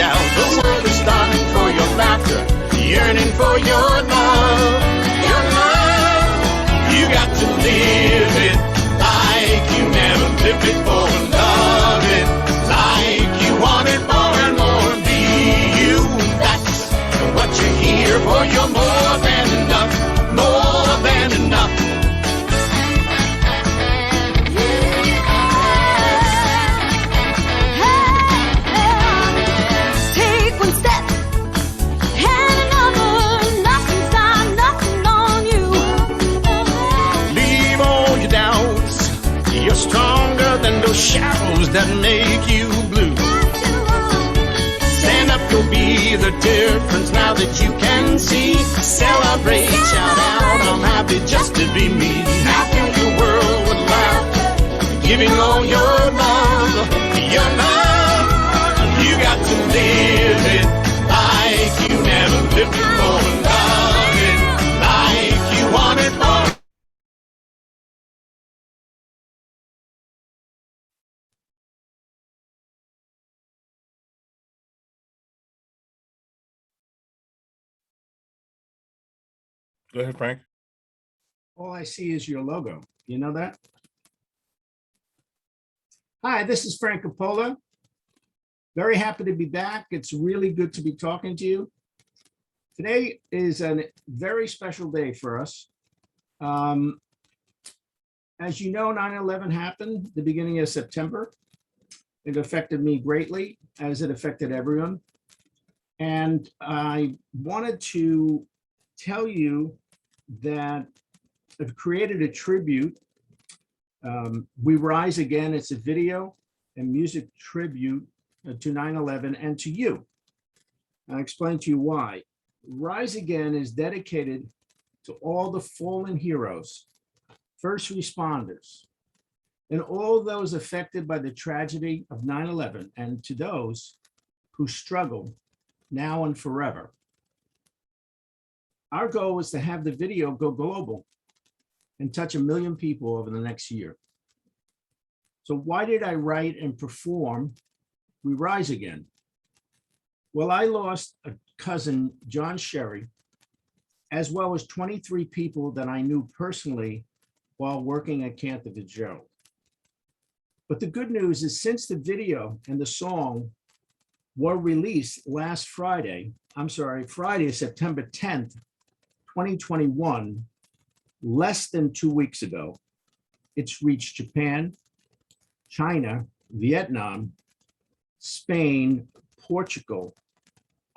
shout. The world is starving for your laughter, yearning for your love. Your love, you got to live it like you never lived before. Love it like you want it more and more. Be you, that's what you're here for. You're more than enough, more than enough. Stronger than those shadows that make you blue. Stand up, you'll be the difference now that you can see. Celebrate, shout out, I'm happy just to be me. Now fill your world with laughter, giving all your love. Your love, you got to live it like you never lived before. Love it like you want it more. Go ahead, Frank. All I see is your logo. You know that? Hi, this is Frank Coppola. Very happy to be back. It's really good to be talking to you. Today is a very special day for us. As you know, 9/11 happened the beginning of September. It affected me greatly, as it affected everyone. And I wanted to tell you that I've created a tribute. We Rise Again. It's a video and music tribute to 9/11 and to you. I'll explain to you why. Rise Again is dedicated to all the fallen heroes, first responders, and all those affected by the tragedy of 9/11, and to those who struggle now and forever. Our goal is to have the video go global and touch 1 million people over the next year. So why did I write and perform We Rise Again? Well, I lost a cousin, John Sherry, as well as 23 people that I knew personally while working at Cantor Fitzgerald. But the good news is, since the video and the song were released last Friday, Friday, September 10th, 2021, less than 2 weeks ago, it's reached Japan, China, Vietnam, Spain, Portugal,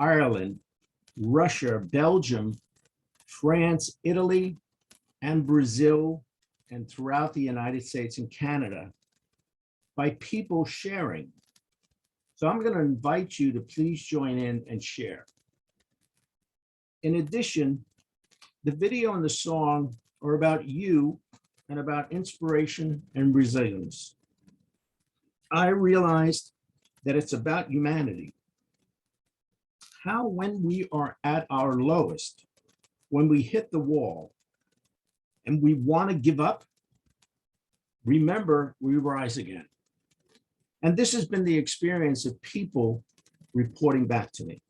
Ireland, Russia, Belgium, France, Italy, and Brazil, and throughout the United States and Canada by people sharing. So I'm going to invite you to please join in and share. In addition, the video and the song are about you and about inspiration and resilience. I realized that it's about humanity. How, when we are at our lowest, when we hit the wall and we want to give up, remember, we rise again. And this has been the experience of people reporting back to me.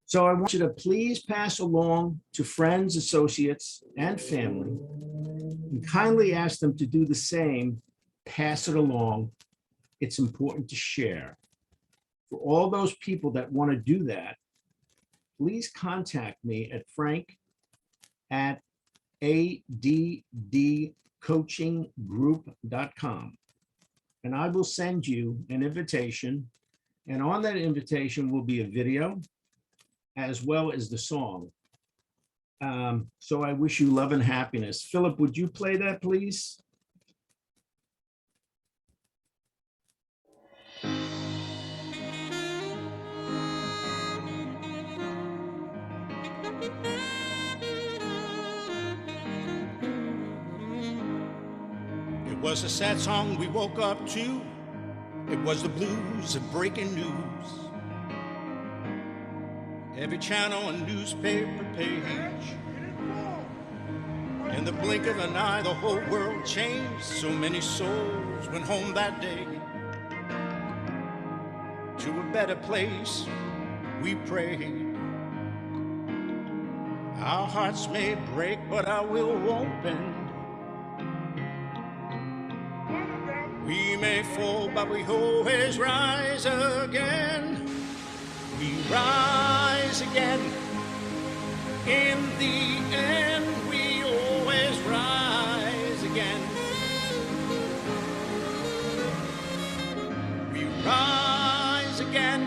So I want you to please pass along to friends, associates, and family, and kindly ask them to do the same. Pass it along. It's important to share. For all those people that want to do that, please contact me at frank@addcoachinggroup.com, and I will send you an invitation. And on that invitation will be a video as well as the song. So I wish you love and happiness. Philip, would you play that, please? It was a sad song we woke up to. It was the blues of breaking news. Every channel and newspaper page. In the blink of an eye, the whole world changed. So many souls went home that day to a better place, we pray. Our hearts may break, but our will won't bend. We may fall, but we always rise again. We rise again. In the end, we always rise again. We rise again.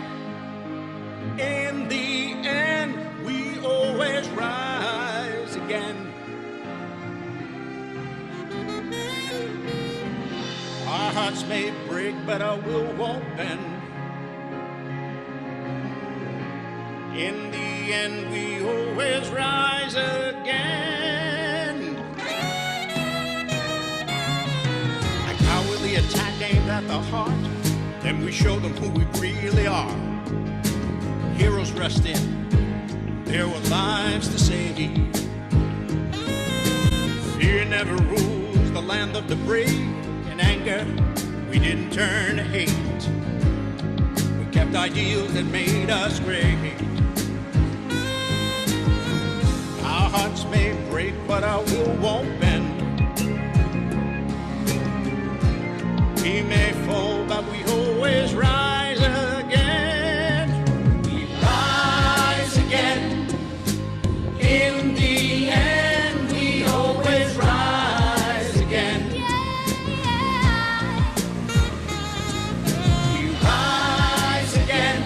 In the end, we always rise again. Our hearts may break, but our will won't bend. In the end, we always rise again. A cowardly attack aimed at the heart, then we show them who we really are. Heroes rushed in, there were lives to save. Fear never rules the land of the brave. In anger, we didn't turn to hate. We kept ideals that made us great. Our hearts may break, but our will won't bend. We may fall, but we always rise again. We rise again. In the end, we always rise again. We rise again.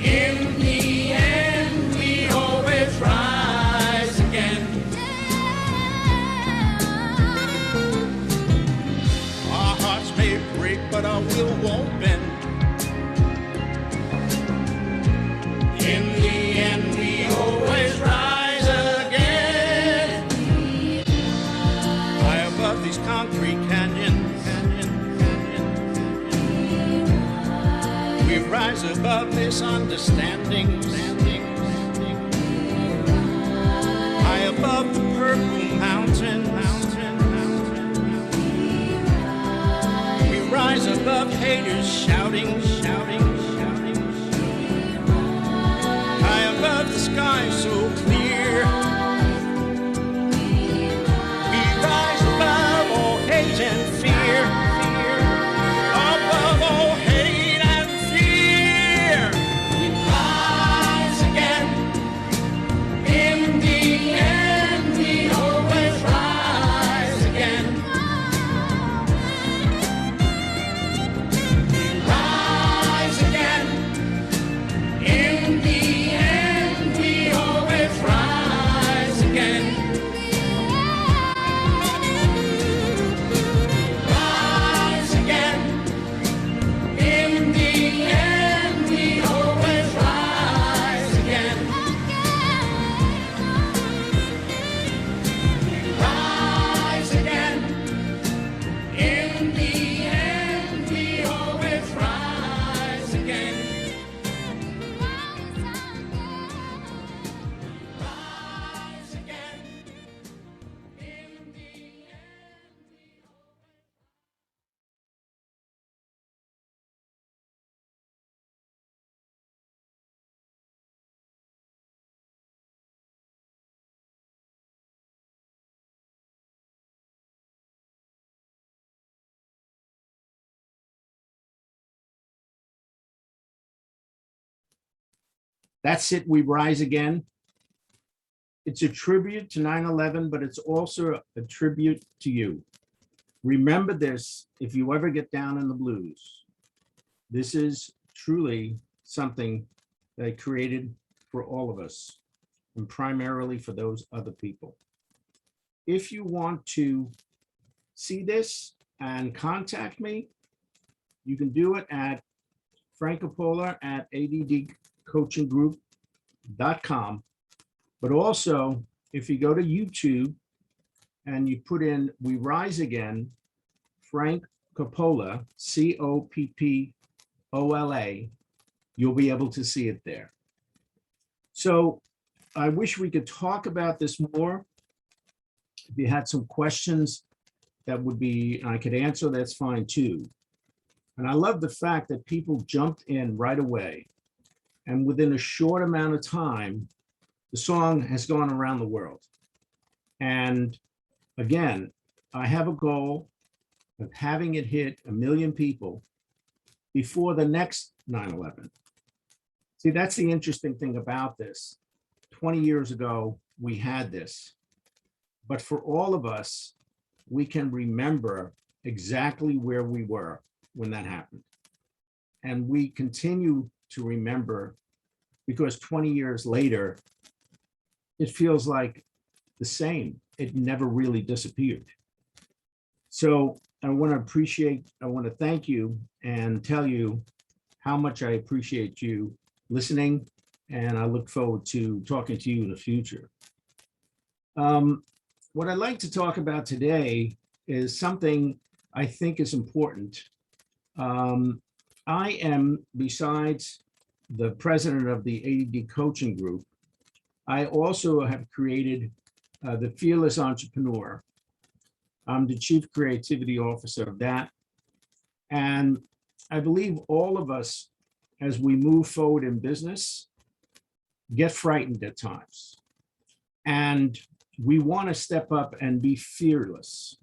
In the end, we always rise again. Our hearts may break, but our will won't bend. In the end, we always rise again. High above these concrete canyons, we rise above misunderstandings. High above the purple mountain. We rise above haters shouting. High above the sky so clear. We rise above all hate and fear. Above all hate and fear. We rise again. In the end, we always rise again. We rise again. In the end, we always rise again. Rise again. In the end, we always rise again. Rise again. In the end, we always rise again. Rise again. In the That's it. We rise again. It's a tribute to 9/11, but it's also a tribute to you. Remember this if you ever get down in the blues. This is truly something that I created for all of us, and primarily for those other people. If you want to see this and contact me, you can do it at Frank Coppola at addcoachinggroup.com. But also, if you go to YouTube and you put in We Rise Again, Frank Coppola, Coppola, you'll be able to see it there. So I wish we could talk about this more. If you had some questions that would be, I could answer, that's fine too. And I love the fact that people jumped in right away. And within a short amount of time, the song has gone around the world. And again, I have a goal of having it hit 1 million people before the next 9/11. See, that's the interesting thing about this. 20 years ago, we had this. But for all of us, we can remember exactly where we were when that happened. And we continue to remember because 20 years later, it feels like the same. It never really disappeared. So I want to thank you and tell you how much I appreciate you listening, and I look forward to talking to you in the future. What I'd like to talk about today is something I think is important. I am, besides the president of the ADD coaching group, I also have created the Fearless Entrepreneur. I'm the chief creativity officer of that. And I believe all of us, as we move forward in business, get frightened at times. And we want to step up and be fearless,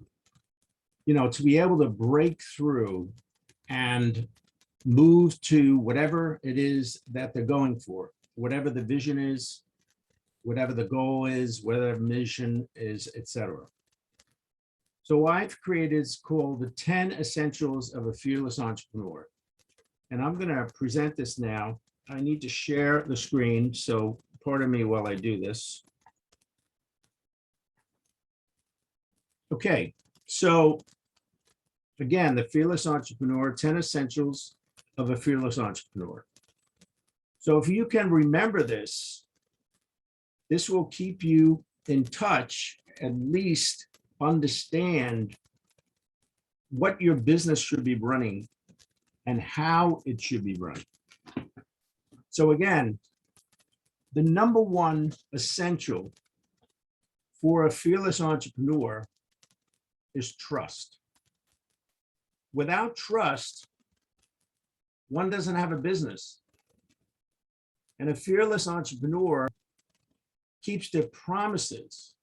to be able to break through and move to whatever it is that they're going for, whatever the vision is, whatever the goal is, whatever the mission is, etc. So I've created, it's called the 10 Essentials of a Fearless Entrepreneur. And I'm going to present this now. I need to share the screen, so pardon me while I do this. Okay, so again, the Fearless Entrepreneur, 10 Essentials of a Fearless Entrepreneur. So if you can remember this, this will keep you in touch, at least understand what your business should be running and how it should be run. So again, the number one essential for a fearless entrepreneur is trust. Without trust, one doesn't have a business. And a fearless entrepreneur keeps their promises,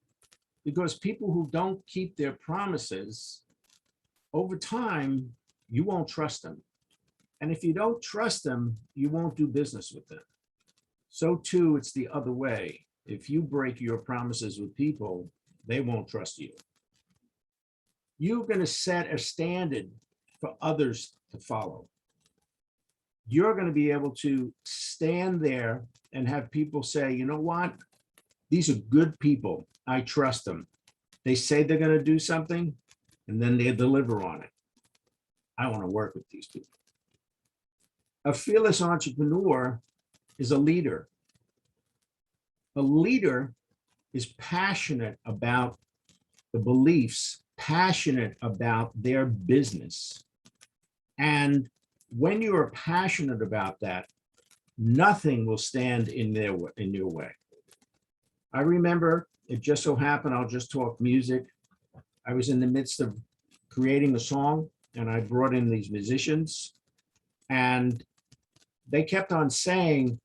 because people who don't keep their promises, over time, you won't trust them. And if you don't trust them, you won't do business with them. So too, it's the other way. If you break your promises with people, they won't trust you. You're going to set a standard for others to follow. You're going to be able to stand there and have people say, you know what? These are good people. I trust them. They say they're going to do something, and then they deliver on it. I want to work with these people. A fearless entrepreneur is a leader. A leader is passionate about the beliefs, passionate about their business. And when you are passionate about that, nothing will stand in your way. I remember, it just so happened, I'll just talk music. I was in the midst of creating a song, and I brought in these musicians, and they kept on saying,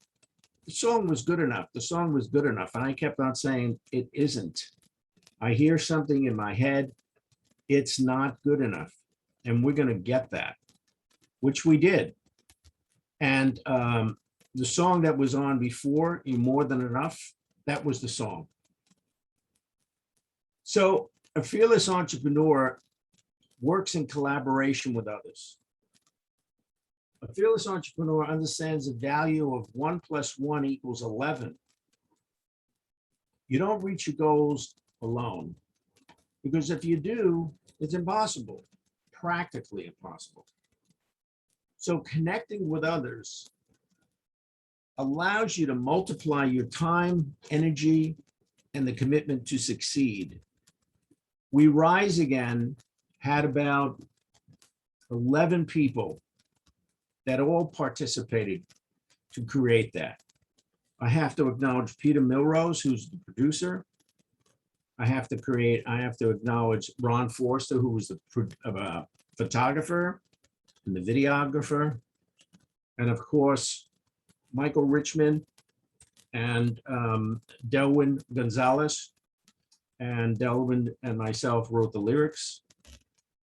the song was good enough. The song was good enough. And I kept on saying, it isn't. I hear something in my head. It's not good enough. And we're going to get that, which we did. And the song that was on before, "You're More Than Enough," that was the song. So a fearless entrepreneur works in collaboration with others. A fearless entrepreneur understands the value of 1 + 1 = 11. You don't reach your goals alone, because if you do, it's impossible, practically impossible. So connecting with others allows you to multiply your time, energy, and the commitment to succeed. We Rise Again had about 11 people that all participated to create that. I have to acknowledge Peter Milrose, who's the producer. I have to acknowledge Ron Forster, who was the photographer. and the videographer, and of course, Michael Richmond and Delwyn Gonzalez. And Delwyn and myself wrote the lyrics,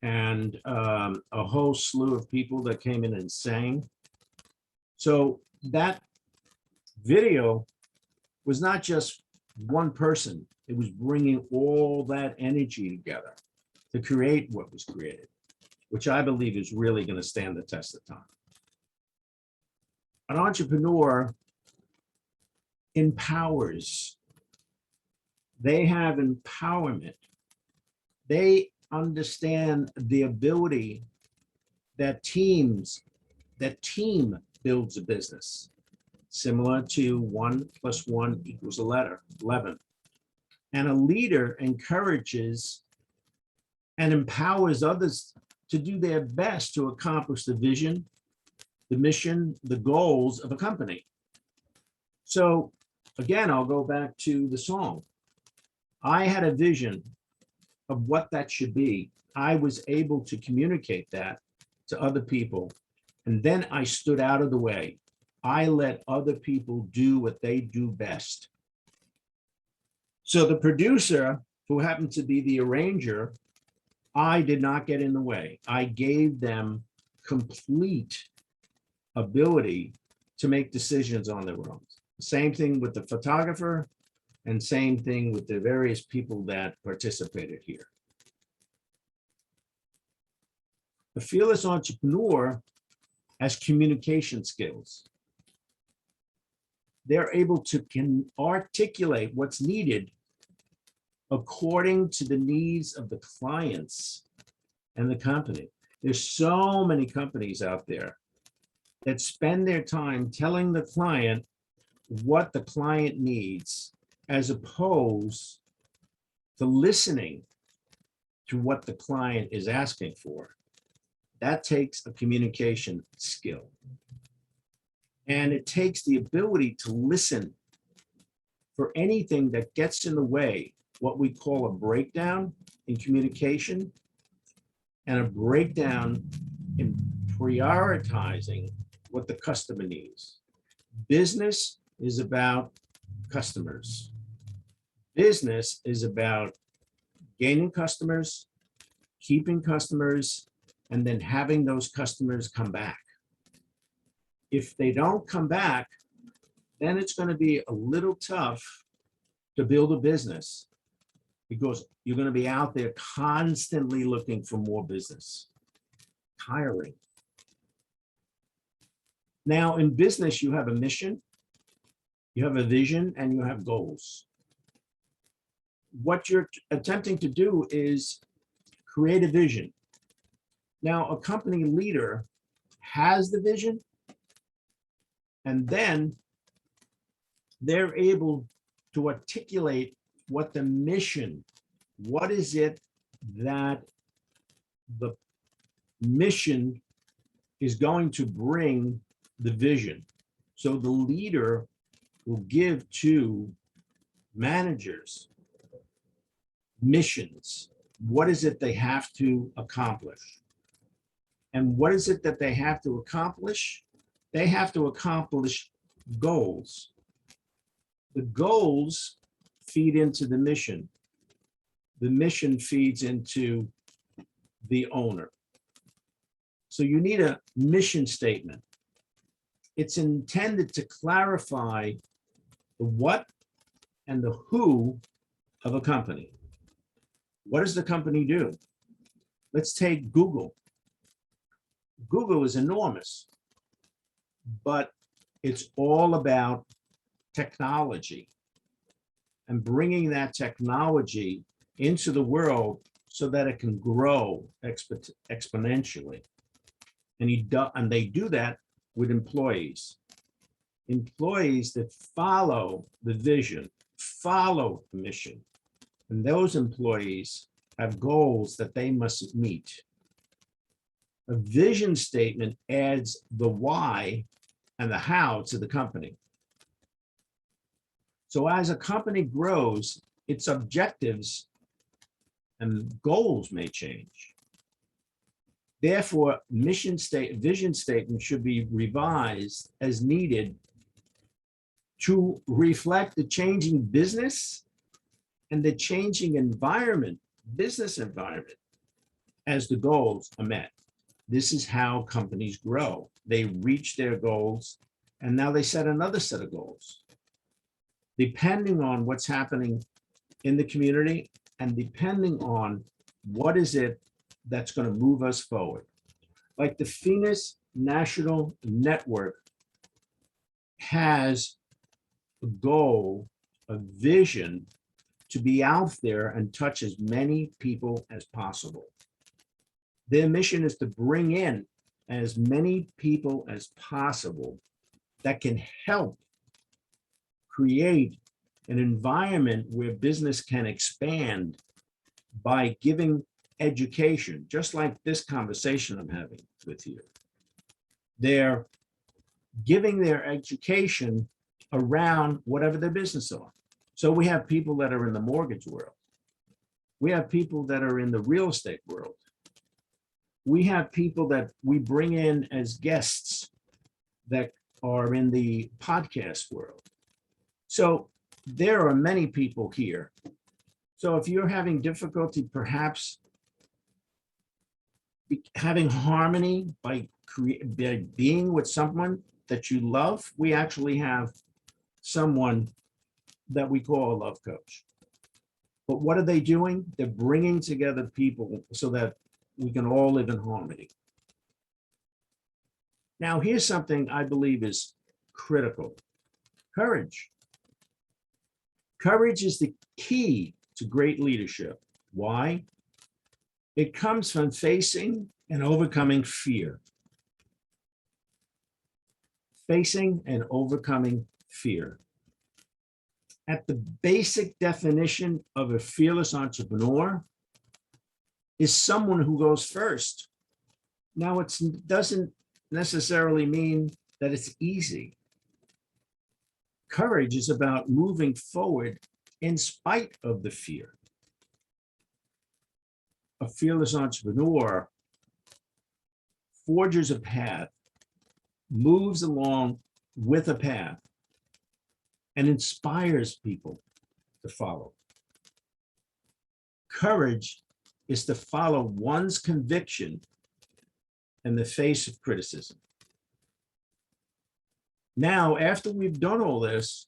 and a whole slew of people that came in and sang. So that video was not just one person. It was bringing all that energy together to create what was created, which I believe is really going to stand the test of time. An entrepreneur empowers. They have empowerment. They understand the ability that team builds a business, similar to 1 + 1 = 11. And a leader encourages and empowers others to do their best to accomplish the vision, the mission, the goals of a company. So again, I'll go back to the song. I had a vision of what that should be. I was able to communicate that to other people. And then I stood out of the way. I let other people do what they do best. So the producer, who happened to be the arranger, I did not get in the way. I gave them complete ability to make decisions on their own. Same thing with the photographer, and same thing with the various people that participated here. The fearless entrepreneur has communication skills. They're able to articulate what's needed according to the needs of the clients and the company. There's so many companies out there that spend their time telling the client what the client needs, as opposed to listening to what the client is asking for. That takes a communication skill. And it takes the ability to listen for anything that gets in the way, what we call a breakdown in communication and a breakdown in prioritizing what the customer needs. Business is about customers. Business is about gaining customers, keeping customers, and then having those customers come back. If they don't come back, then it's going to be a little tough to build a business, because you're going to be out there constantly looking for more business. Tiring. Now, in business, you have a mission, you have a vision, and you have goals. What you're attempting to do is create a vision. Now, a company leader has the vision, and then they're able to articulate what the mission, what is it that the mission is going to bring the vision. So the leader will give to managers missions. What is it they have to accomplish? And what is it that they have to accomplish? They have to accomplish goals. The goals feed into the mission. The mission feeds into the owner. So you need a mission statement. It's intended to clarify the what and the who of a company. What does the company do? Let's take Google. Google is enormous, but it's all about technology and bringing that technology into the world so that it can grow exponentially. And they do that with employees. Employees that follow the vision, follow the mission. And those employees have goals that they must meet. A vision statement adds the why and the how to the company. So as a company grows, its objectives and goals may change. Therefore, vision statement should be revised as needed to reflect the changing business and the changing environment, business environment, as the goals are met. This is how companies grow. They reach their goals, and now they set another set of goals. Depending on what's happening in the community and depending on what is it that's going to move us forward. Like the Phoenix National Network has a goal, a vision to be out there and touch as many people as possible. Their mission is to bring in as many people as possible that can help create an environment where business can expand by giving education, just like this conversation I'm having with you. They're giving their education around whatever their business are. So we have people that are in the mortgage world. We have people that are in the real estate world. We have people that we bring in as guests that are in the podcast world. So there are many people here. So if you're having difficulty, perhaps having harmony by being with someone that you love, we actually have someone that we call a love coach. But what are they doing? They're bringing together people so that we can all live in harmony. Now, here's something I believe is critical. Courage. Courage is the key to great leadership. Why? It comes from facing and overcoming fear. Facing and overcoming fear. At the basic definition of a fearless entrepreneur is someone who goes first. Now, it doesn't necessarily mean that it's easy. Courage is about moving forward in spite of the fear. A fearless entrepreneur forges a path, moves along with a path, and inspires people to follow. Courage is to follow one's conviction in the face of criticism. Now, after we've done all this,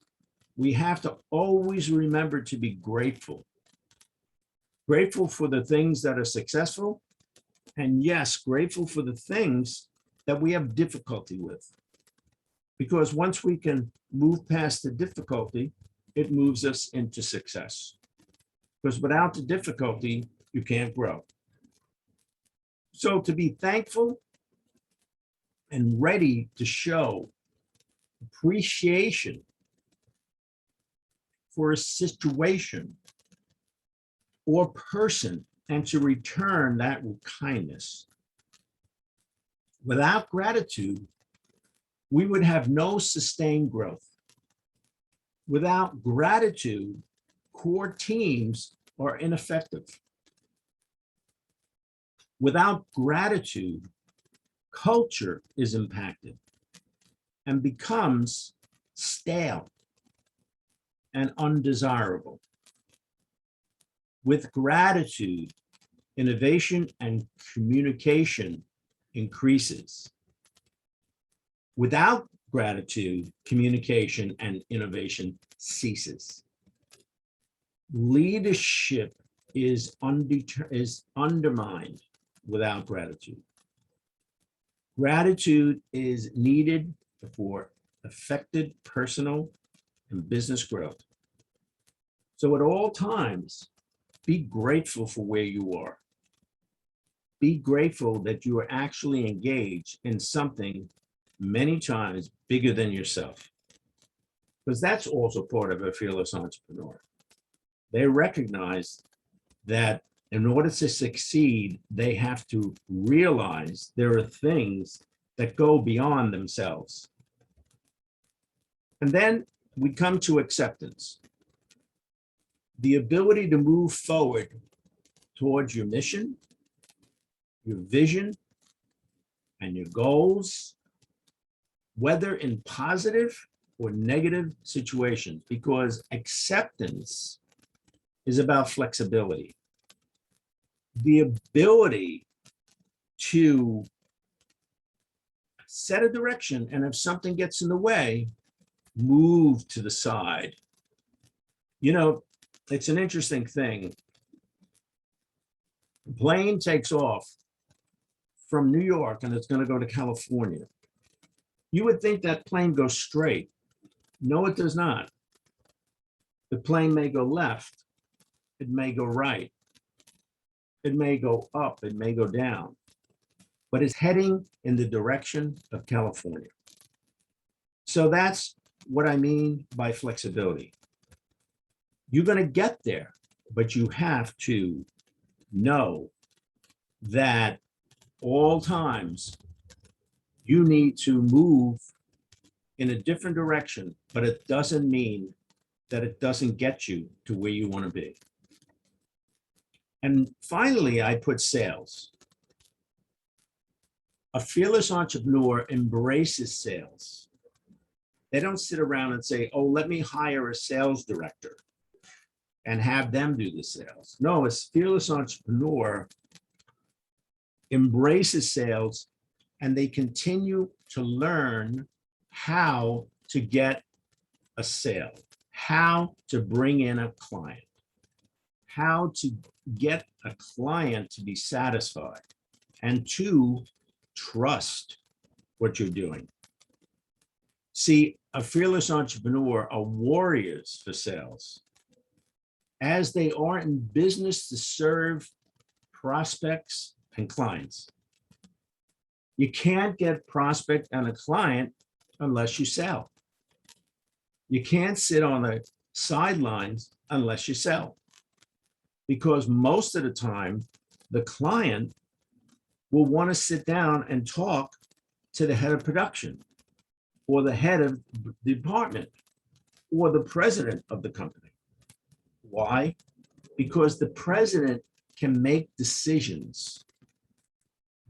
we have to always remember to be grateful. Grateful for the things that are successful, and yes, grateful for the things that we have difficulty with. Because once we can move past the difficulty, it moves us into success. Because without the difficulty, you can't grow. So to be thankful and ready to show appreciation for a situation or person and to return that with kindness. Without gratitude, we would have no sustained growth. Without gratitude, core teams are ineffective. Without gratitude, culture is impacted and becomes stale and undesirable. With gratitude, innovation and communication increases. Without gratitude, communication and innovation ceases. Leadership is undermined without gratitude. Gratitude is needed for effective personal and business growth. So at all times, be grateful for where you are. Be grateful that you are actually engaged in something many times bigger than yourself. Because that's also part of a fearless entrepreneur. They recognize that in order to succeed, they have to realize there are things that go beyond themselves. And then we come to acceptance. The ability to move forward towards your mission, your vision, and your goals, whether in positive or negative situations, because acceptance is about flexibility. The ability to set a direction, and if something gets in the way, move to the side. You know, it's an interesting thing. The plane takes off from New York and it's going to go to California. You would think that plane goes straight. No, it does not. The plane may go left. It may go right. It may go up. It may go down. But it's heading in the direction of California. So that's what I mean by flexibility. You're going to get there, but you have to know that all times you need to move in a different direction, but it doesn't mean that it doesn't get you to where you want to be. And finally, I put sales. A fearless entrepreneur embraces sales. They don't sit around and say, oh, let me hire a sales director and have them do the sales. No, a fearless entrepreneur embraces sales and they continue to learn how to get a sale, how to bring in a client, how to get a client to be satisfied and to trust what you're doing. See, a fearless entrepreneur are warriors for sales, as they are in business to serve prospects and clients. You can't get prospect and a client unless you sell. You can't sit on the sidelines unless you sell. Because most of the time, the client will want to sit down and talk to the head of production or the head of the department or the president of the company. Why? Because the president can make decisions.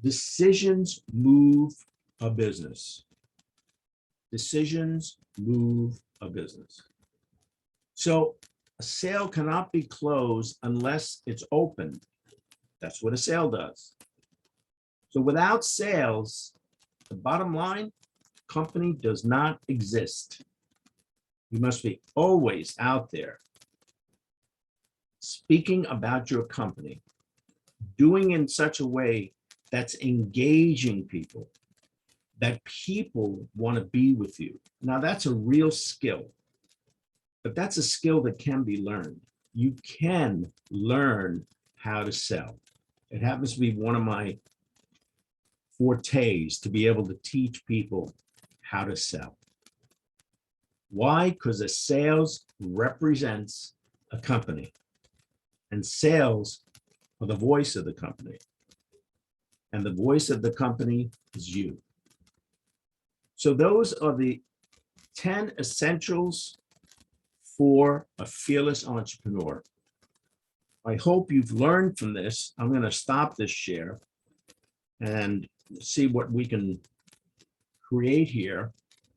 Decisions move a business. Decisions move a business. So a sale cannot be closed unless it's opened. That's what a sale does. So without sales, the bottom line, company does not exist. You must be always out there speaking about your company, doing in such a way that's engaging people, that people want to be with you. Now that's a real skill, but that's a skill that can be learned. You can learn how to sell. It happens to be one of my fortes, to be able to teach people how to sell. Why? Because a sales represents a company, and sales are the voice of the company, and the voice of the company is you. So those are the 10 essentials for a fearless entrepreneur. I hope you've learned from this. I'm going to stop this share and see what we can create here.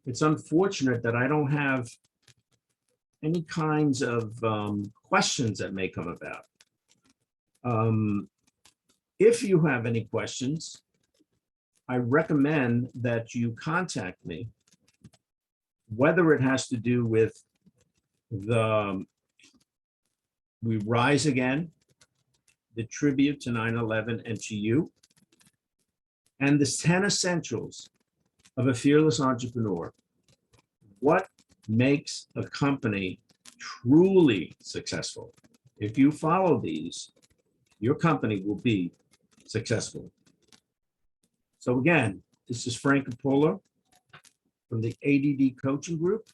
It's unfortunate that I don't have any kinds of questions that may come about. If you have any questions, I recommend that you contact me, whether it has to do with the We Rise Again, the tribute to 9/11 and to you, and the 10 essentials of a fearless entrepreneur. What makes a company truly successful? If you follow these, your company will be successful. So again, this is Frank Coppola from the ADD Coaching Group.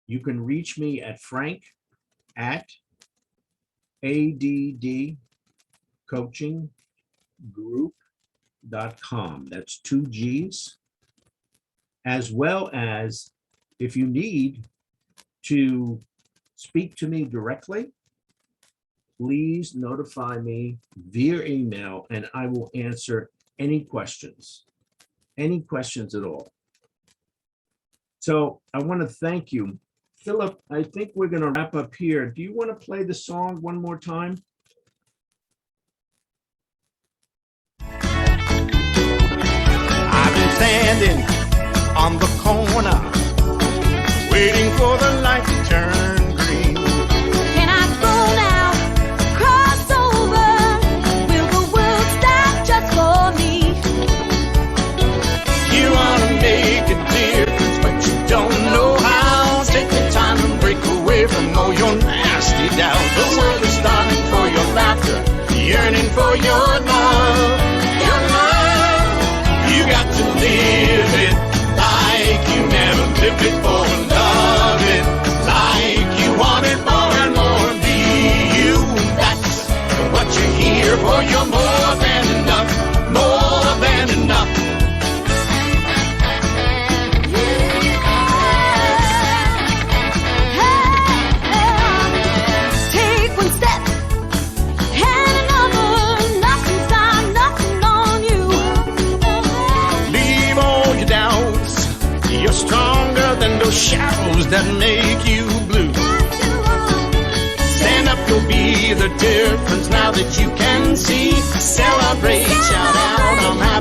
You can reach me at frank@addcoachinggroup.com. That's 2 G's. As well as if you need to speak to me directly, please notify me via email and I will answer Any questions? Any questions at all? So I want to thank you. Philip, I think we're going to wrap up here. Do you want to play the song one more time? I've been standing on the corner, waiting for the light to turn green. Can I go now? Cross over? Will the world stop just for me? You wanna make a difference, but you don't know how. Take the time and break away from all your nasty doubts. The world is starting for your laughter, yearning for your love. Your love, you got to live it like you never lived before. Love it like you want it more and more. Be you, that's what you're here for. You're more than enough, more than enough. Take one step and another. Nothing's got nothing on you. Leave all your doubts. You're stronger than those shadows that make you blue. Stand up, you'll be the difference now that you can see. Celebrate, shout out, I'm happy.